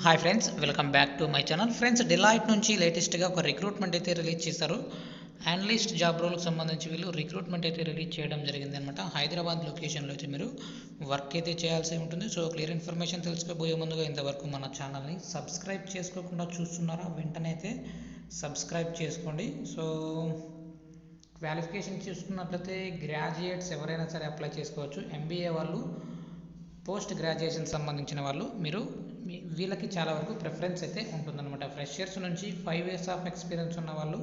Hi friends, welcome back to my channel. Friends, Deloitte నుంచి లేటెస్ట్గా ఒక రిక్రూట్మెంట్ అయితే రిలీజ్ చేశారు. అనలిస్ట్ జాబ్ రోల్కి సంబంధించి వీళ్ళు రిక్రూట్మెంట్ అయితే రిలీజ్ చేయడం జరిగింది అనమాట. హైదరాబాద్ లొకేషన్లో అయితే మీరు వర్క్ అయితే చేయాల్సి ఉంటుంది. సో క్లియర్ ఇన్ఫర్మేషన్ తెలుసుకోబోయే ముందుగా ఇంతవరకు మన ఛానల్ని సబ్స్క్రైబ్ చేసుకోకుండా చూస్తున్నారా, వెంటనే అయితే సబ్స్క్రైబ్ చేసుకోండి. సో క్వాలిఫికేషన్ చూసుకున్నట్లయితే గ్రాడ్యుయేట్స్ ఎవరైనా సరే అప్లై చేసుకోవచ్చు. ఎంబీఏ వాళ్ళు, పోస్ట్ గ్రాడ్యుయేషన్ సంబంధించిన వాళ్ళు వీళ్ళకి చాలా వరకు ప్రిఫరెన్స్ అయితే ఉంటుందన్నమాట. ఫ్రెషర్స్ నుంచి 5 years ఆఫ్ ఎక్స్పీరియన్స్ ఉన్న వాళ్ళు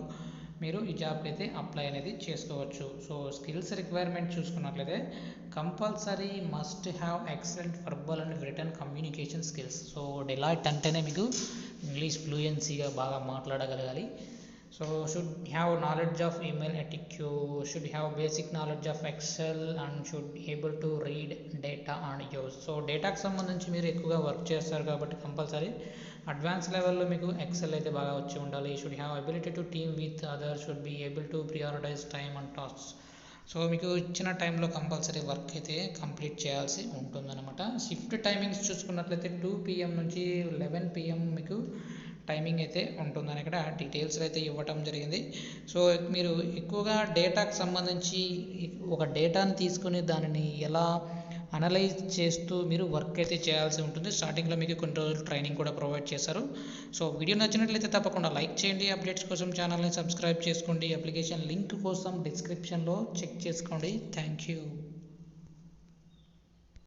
మీరు ఈ జాబ్కి అయితే అప్లై అనేది చేసుకోవచ్చు. సో స్కిల్స్ రిక్వైర్మెంట్ చూసుకున్నట్లయితే compulsory must have excellent verbal and return communication skills. So Deloitte అంటేనే మీకు ఇంగ్లీష్ ఫ్లూయెన్సీగా బాగా మాట్లాడగలగాలి. So should have knowledge of email etiquette, should have basic knowledge of Excel and should able to read data and use. So డేటాకి సంబంధించి మీరు ఎక్కువగా work చేస్తారు కాబట్టి compulsory advance లెవెల్లో మీకు ఎక్సెల్ అయితే బాగా వచ్చి ఉండాలి. Should have ability to team with other, should be able to prioritise time and tasks. So మీకు ఇచ్చిన టైంలో కంపల్సరీ వర్క్ అయితే కంప్లీట్ చేయాల్సి ఉంటుందన్నమాట. షిఫ్ట్ టైమింగ్స్ చూసుకున్నట్లయితే 2 PM నుంచి 11 PM మీకు టైమింగ్ అయితే ఉంటుందని ఇక్కడ డీటెయిల్స్ అయితే ఇవ్వటం జరిగింది. సో మీరు ఎక్కువగా డేటాకు సంబంధించి ఒక డేటాను తీసుకుని దానిని ఎలా అనలైజ్ చేస్తూ మీరు వర్క్ అయితే చేయాల్సి ఉంటుంది. స్టార్టింగ్లో మీకు కొన్ని రోజులు ట్రైనింగ్ కూడా ప్రొవైడ్ చేస్తారు. సో వీడియో నచ్చినట్లయితే తప్పకుండా లైక్ చేయండి. అప్డేట్స్ కోసం ఛానల్ని సబ్స్క్రైబ్ చేసుకోండి. అప్లికేషన్ లింక్ కోసం డిస్క్రిప్షన్లో చెక్ చేసుకోండి. Thank you.